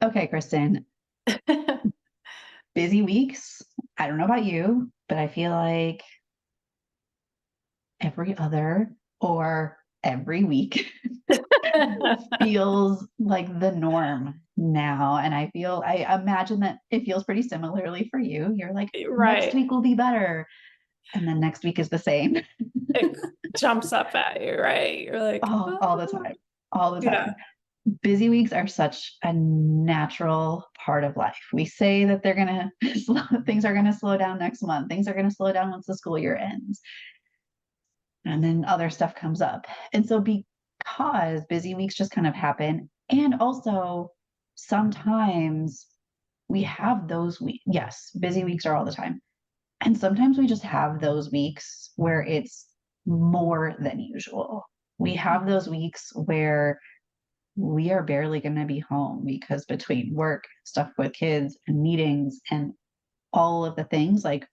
Okay, Kristen, busy weeks. I don't know about you, but I feel like every other or every week feels like the norm now. And I imagine that it feels pretty similarly for you. You're like, next Right. week will be better. And then next week is the same. It jumps up at you, right? You're like, Oh, oh, all the time. All the yeah, time. Busy weeks are such a natural part of life. We say that they're going to, things are going to slow down next month. Things are going to slow down once the school year ends. And then other stuff comes up. And so, because busy weeks just kind of happen, and also sometimes we have those weeks. Yes, busy weeks are all the time. And sometimes we just have those weeks where it's more than usual. We have those weeks where we are barely going to be home because between work, stuff with kids, and meetings, and all of the things, like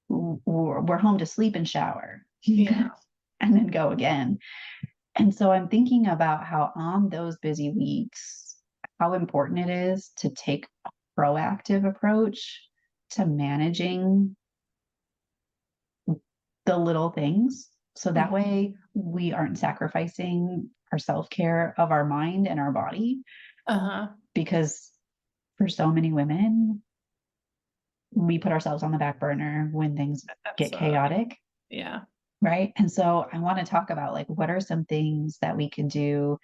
we're home to sleep and shower yeah. and then go again. And so I'm thinking about how on those busy weeks, how important it is to take a proactive approach to managing the little things. So that Mhm. way we aren't sacrificing our self care of our mind and our body. Uh-huh. Because for so many women, we put ourselves on the back burner when things get Absolutely. chaotic. Yeah. Right. And so I want to talk about like what are some things that we can do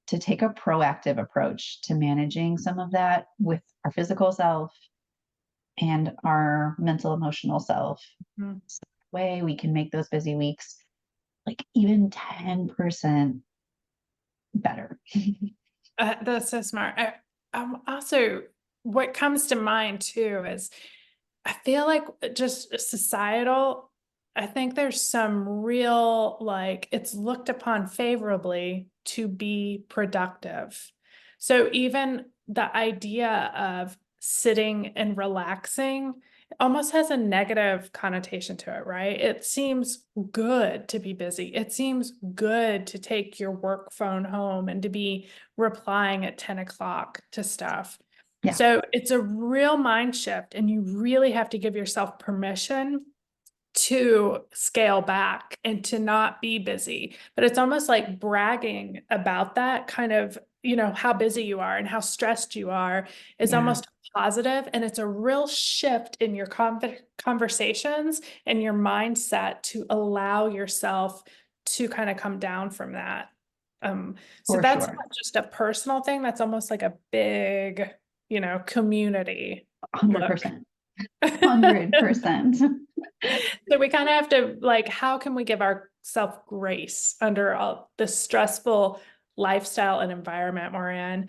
to take a proactive approach to managing some of that with our physical self and our mental emotional self. Mhm. So that way we can make those busy weeks like even 10% better. That's so smart. Also, what comes to mind too is I feel like just societal, I think there's some real, like, it's looked upon favorably to be productive. So even the idea of sitting and relaxing almost has a negative connotation to it, right? It seems good to be busy. It seems good to take your work phone home and to be replying at 10 o'clock to stuff. Yeah, So it's a real mind shift, and you really have to give yourself permission to scale back and to not be busy. But it's almost like bragging about that kind of, how busy you are and how stressed you are is yeah, almost positive. And it's a real shift in your conversations and your mindset to allow yourself to kind of come down from that. So for that's sure. not just a personal thing, that's almost like a big, community look. 100%. 100%. So we kind of have to, like, how can we give ourselves grace under all the stressful lifestyle and environment we're in?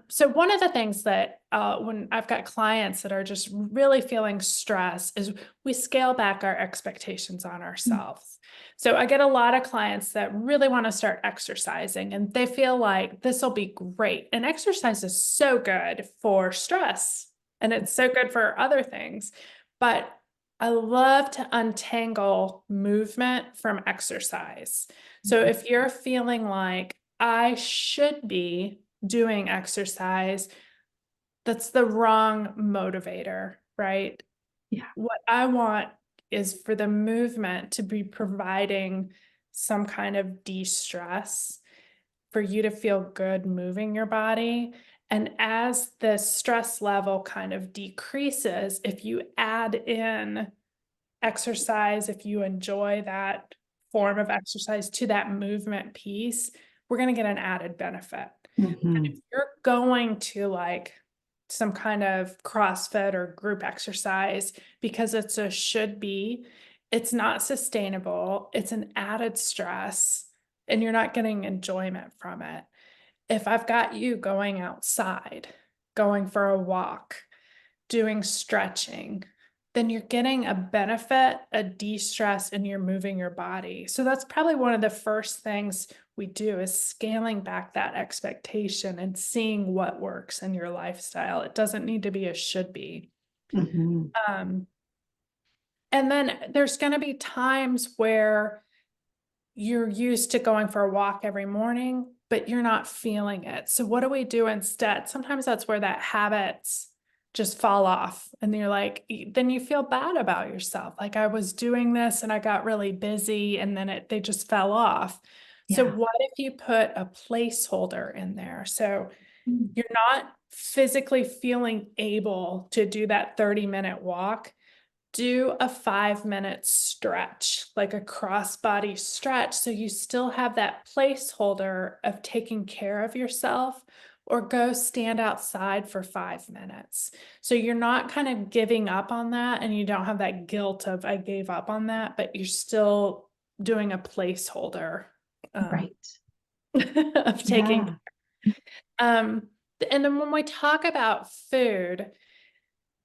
So one of the things that when I've got clients that are just really feeling stress is we scale back our expectations on ourselves. So I get a lot of clients that really want to start exercising and they feel like this will be great. And exercise is so good for stress and it's so good for other things. But I love to untangle movement from exercise. So if you're feeling like I should be doing exercise, that's the wrong motivator, right? Yeah, What I want is for the movement to be providing some kind of de-stress for you to feel good moving your body. And as the stress level kind of decreases, if you add in exercise, if you enjoy that form of exercise to that movement piece, we're going to get an added benefit. And if hmm, you're going to like some kind of CrossFit or group exercise because it's a should be, it's not sustainable, it's an added stress, and you're not getting enjoyment from it. If I've got you going outside, going for a walk, doing stretching, then you're getting a benefit, a de-stress, and you're moving your body. So that's probably one of the first things we do is scaling back that expectation and seeing what works in your lifestyle. It doesn't need to be a should be. hmm, Um, and then there's going to be times where you're used to going for a walk every morning but you're not feeling it. So what do we do instead? Sometimes that's where that habits just fall off, and you're like, then you feel bad about yourself. Like, I was doing this and I got really busy, and then they just fell off. So Yeah. what if you put a placeholder in there? So Mm. you're not physically feeling able to do that 30-minute walk. Do a 5-minute stretch, like a cross-body stretch, so you still have that placeholder of taking care of yourself, or go stand outside for 5 minutes. So you're not kind of giving up on that, and you don't have that guilt of I gave up on that, but you're still doing a placeholder Right. of taking. Yeah. Um, and then when we talk about food,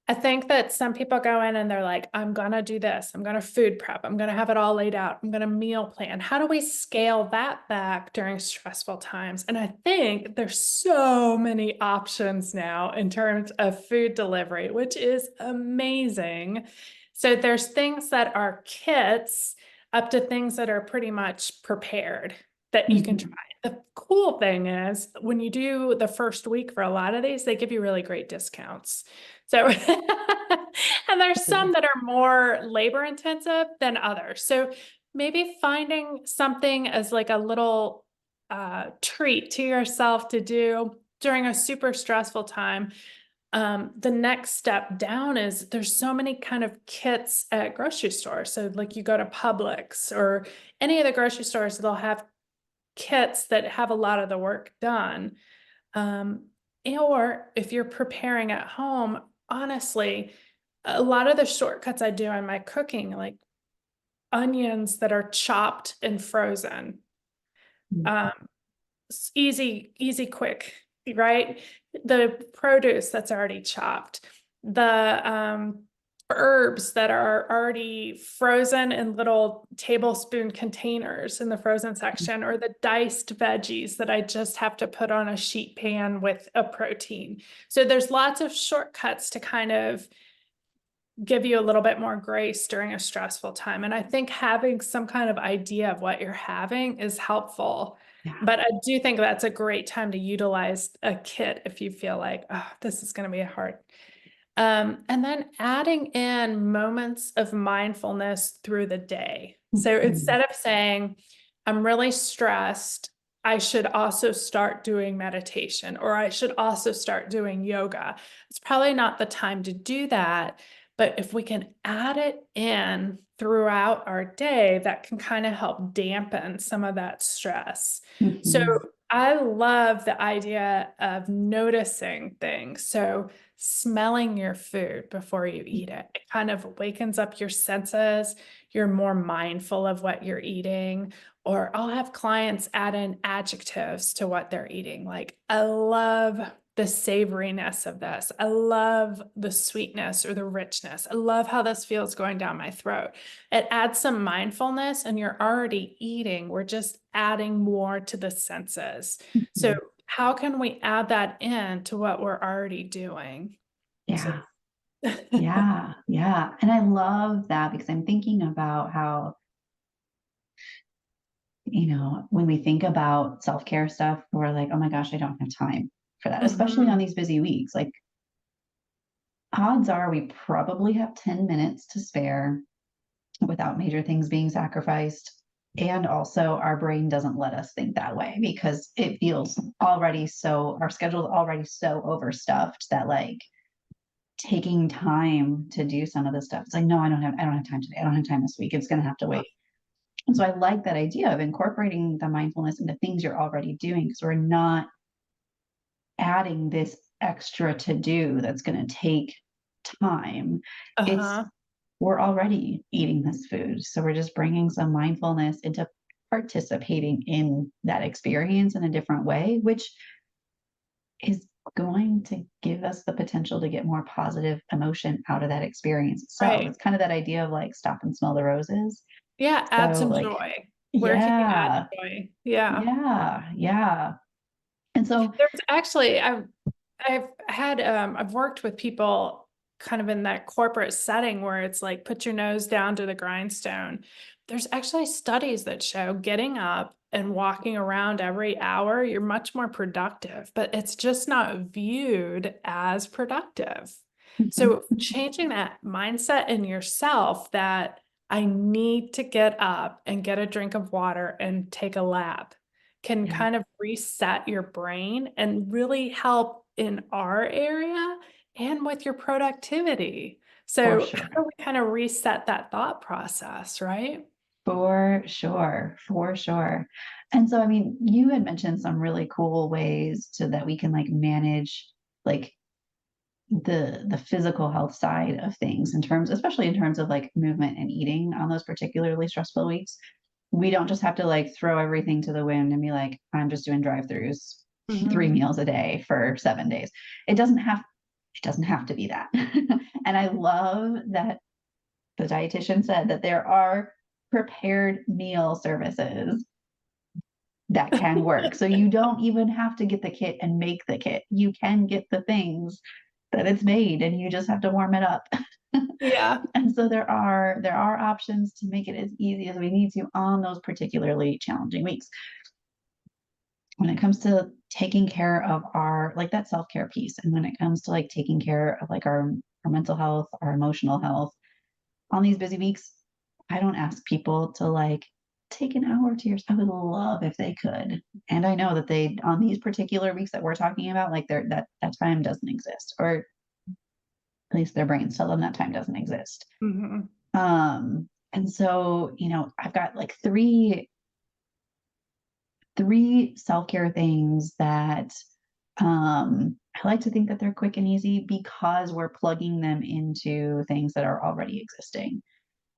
I think that some people go in and they're like, I'm gonna do this, I'm gonna food prep, I'm gonna have it all laid out, I'm gonna meal plan. How do we scale that back during stressful times? And I think there's so many options now in terms of food delivery, which is amazing. So there's things that are kits up to things that are pretty much prepared that you can try. Mhm. The cool thing is when you do the first week for a lot of these, they give you really great discounts. So, and there's some that are more labor intensive than others. So maybe finding something as like a little treat to yourself to do during a super stressful time. The next step down is there's so many kind of kits at grocery stores. So like you go to Publix or any of the grocery stores, they'll have kits that have a lot of the work done. Um, or if you're preparing at home, honestly, a lot of the shortcuts I do in my cooking, like onions that are chopped and frozen, Mm. um, easy, quick, right? The produce that's already chopped, the herbs that are already frozen in little tablespoon containers in the frozen section, or the diced veggies that I just have to put on a sheet pan with a protein. So there's lots of shortcuts to kind of give you a little bit more grace during a stressful time. And I think having some kind of idea of what you're having is helpful. Yeah. But I do think that's a great time to utilize a kit if you feel like, oh, this is going to be hard. And then adding in moments of mindfulness through the day. So Mhm. instead of saying, I'm really stressed, I should also start doing meditation, or I should also start doing yoga. It's probably not the time to do that. But if we can add it in throughout our day, that can kind of help dampen some of that stress. So Mhm. I love the idea of noticing things. So smelling your food before you eat it, it kind of wakens up your senses. You're more mindful of what you're eating. Or I'll have clients add in adjectives to what they're eating. Like, I love the savoriness of this. I love the sweetness or the richness. I love how this feels going down my throat. It adds some mindfulness, and you're already eating. We're just adding more to the senses. So Mhm. how can we add that in to what we're already doing? So Yeah. Yeah. Yeah. And I love that because I'm thinking about how, when we think about self-care stuff, we're like, oh my gosh, I don't have time for that, especially on Mhm. these busy weeks. Like, odds are we probably have 10 minutes to spare without major things being sacrificed. And also, our brain doesn't let us think that way because it feels already so, our schedule's already so overstuffed that, like, taking time to do some of this stuff, it's like, no, I don't have time today. I don't have time this week. It's going to have to wait. And so I like that idea of incorporating the mindfulness into things you're already doing because we're not adding this extra to do that's going to take time. It's Uh-huh. we're already eating this food. So we're just bringing some mindfulness into participating in that experience in a different way, which is going to give us the potential to get more positive emotion out of that experience itself. Right. It's kind of that idea of like stop and smell the roses. Yeah, add So some like, joy. Where can you add yeah, joy? Yeah. yeah, yeah. And so, There's actually I've worked with people kind of in that corporate setting where it's like put your nose down to the grindstone. There's actually studies that show getting up and walking around every hour, you're much more productive, but it's just not viewed as productive. So changing that mindset in yourself that I need to get up and get a drink of water and take a lap can Yeah, kind of reset your brain and really help in our area and with your productivity. for So how sure. do we kind of reset that thought process, right? For sure, for sure. And so, I mean, you had mentioned some really cool ways to that we can like manage like the physical health side of things in terms, especially in terms of like movement and eating on those particularly stressful weeks. We don't just have to like throw everything to the wind and be like, I'm just doing drive-throughs, 3 meals a day for 7 days. It doesn't have to be that. And I love that the dietitian said that there are prepared meal services that can work. So you don't even have to get the kit and make the kit. You can get the things that it's made and you just have to warm it up. Yeah. And so there are options to make it as easy as we need to on those particularly challenging weeks. When it comes to taking care of our like that self-care piece, and when it comes to like taking care of like our mental health, our emotional health on these busy weeks, I don't ask people to like take an hour to yourself. I would love if they could. And I know that they on these particular weeks that we're talking about, like that time doesn't exist, or at least their brains tell them that time doesn't exist. Mhm. And so, I've got like three self-care things that I like to think that they're quick and easy because we're plugging them into things that are already existing.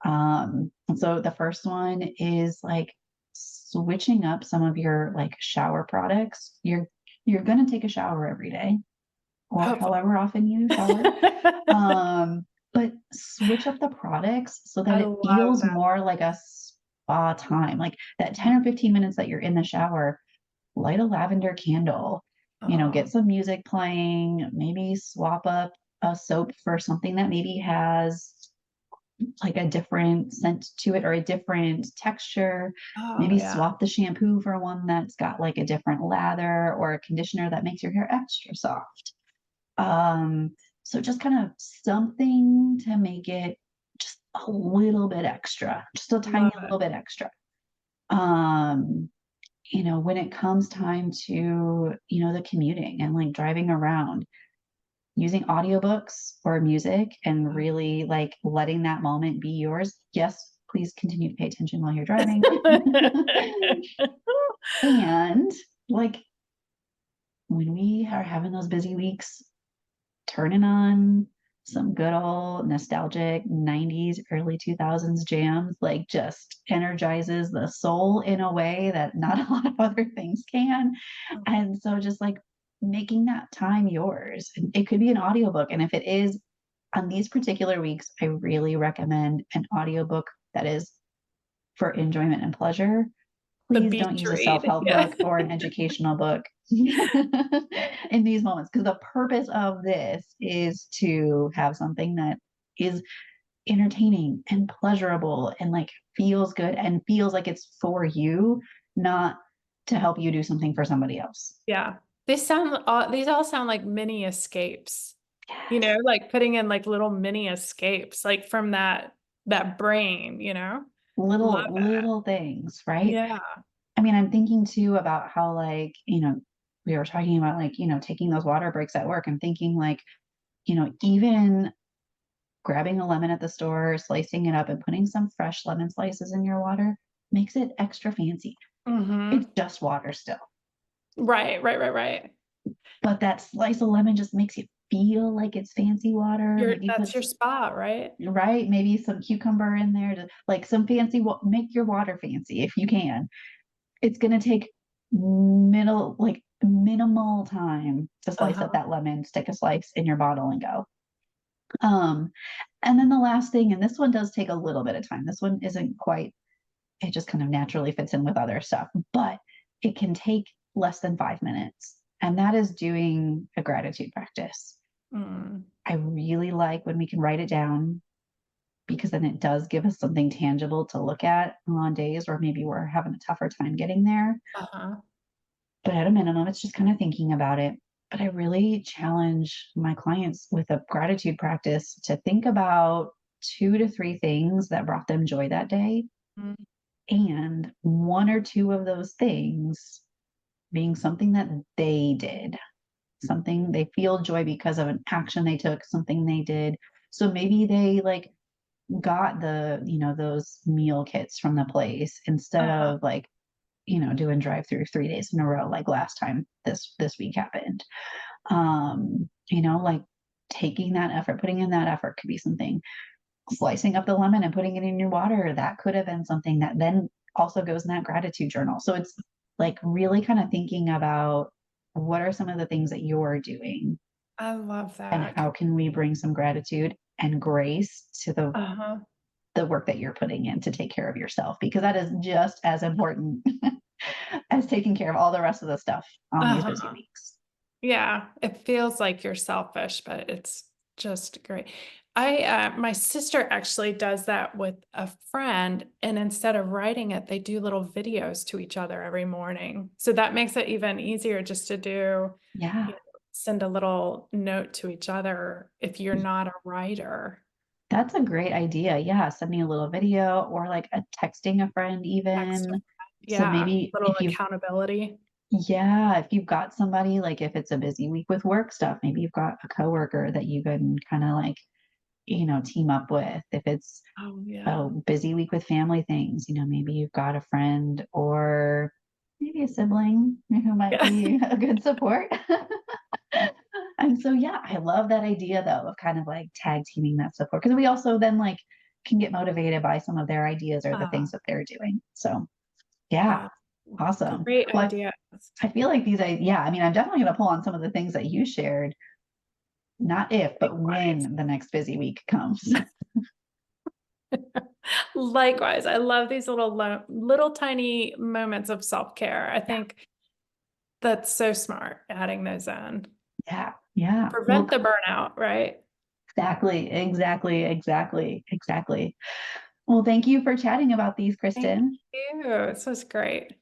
And so the first one is like switching up some of your like shower products. You're gonna take a shower every day or Hopefully. however often you shower. But switch up the products so that I it love feels that. more like a spa time. Like that 10 or 15 minutes that you're in the shower, light a lavender candle, Oh, get some music playing, maybe swap up a soap for something that maybe has like a different scent to it or a different texture. oh Maybe yeah. swap the shampoo for one that's got like a different lather or a conditioner that makes your hair extra soft. Um, so just kind of something to make it just a little bit extra, just a tiny Love little it. bit extra. Um, when it comes time to, the commuting and like driving around, using audiobooks or music and really like letting that moment be yours. Yes, please continue to pay attention while you're driving. And like when we are having those busy weeks, turning on some good old nostalgic 90s, early 2000s jams, like just energizes the soul in a way that not a lot of other things can. And so just like making that time yours. It could be an audiobook. And if it is on these particular weeks, I really recommend an audiobook that is for enjoyment and pleasure. The Please don't beach use a read. self-help Yeah. book or an educational book in these moments because the purpose of this is to have something that is entertaining and pleasurable and like feels good and feels like it's for you, not to help you do something for somebody else. Yeah. These all sound like mini escapes, Yes. like putting in like little mini escapes, like from that brain, Love that. Little things, right? Yeah. I mean, I'm thinking too about how like, we were talking about like, taking those water breaks at work. I'm thinking like, even grabbing a lemon at the store, slicing it up and putting some fresh lemon slices in your water makes it extra fancy. It's Hmm. just water still, Right, right, right, right. but that slice of lemon just makes you feel like it's fancy water. Maybe That's put your spot, right? right, maybe some cucumber in there to like some fancy make your water fancy if you can. It's gonna take minimal time to slice up Uh-huh. that lemon, stick a slice in your bottle and go. Um, and then the last thing, and this one does take a little bit of time. This one isn't quite, it just kind of naturally fits in with other stuff, but it can take less than 5 minutes. And that is doing a gratitude practice. Mm. I really like when we can write it down because then it does give us something tangible to look at on days where maybe we're having a tougher time getting there. Uh-huh. But at a minimum, it's just kind of thinking about it. But I really challenge my clients with a gratitude practice to think about 2 to 3 things that brought them joy that day. Mm. And 1 or 2 of those things being something that they did, something they feel joy because of an action they took, something they did. So maybe they like got those meal kits from the place instead Uh-huh. of like, doing drive through 3 days in a row, like last time this week happened. Like taking that effort, putting in that effort could be something. Slicing up the lemon and putting it in your water, that could have been something that then also goes in that gratitude journal. So it's like really kind of thinking about what are some of the things that you're doing I love and that. how can we bring some gratitude and grace to Uh-huh. the work that you're putting in to take care of yourself, because that is just as important as taking care of all the rest of the stuff on these busy Uh-huh. weeks. Yeah, it feels like you're selfish, but it's just great. My sister actually does that with a friend, and instead of writing it, they do little videos to each other every morning. So that makes it even easier just to do, Yeah, send a little note to each other if you're not a writer. that's a great idea. Yeah, sending a little video or like a texting a friend Text a even. friend. So Yeah, maybe little accountability. if you've got somebody, like if it's a busy week with work stuff, maybe you've got a coworker that you can kind of like, team up with. If it's Oh, a yeah. busy week with family things, maybe you've got a friend or maybe a sibling who might Yeah. be a good support. And so, yeah, I love that idea though of kind of like tag teaming that support, because we also then like can get motivated by some of their ideas or the Uh, things that they're doing. So, yeah, that's awesome. great Well, idea. I feel like yeah, I mean, I'm definitely going to pull on some of the things that you shared, not if, but Likewise. when the next busy week comes. Likewise, I love these little tiny moments of self-care. I Yeah, think that's so smart, adding those in. yeah, yeah. Well, Prevent the burnout, right? exactly, exactly, exactly, exactly. Well, thank you for chatting about these, Thank Kristen. you. This was great.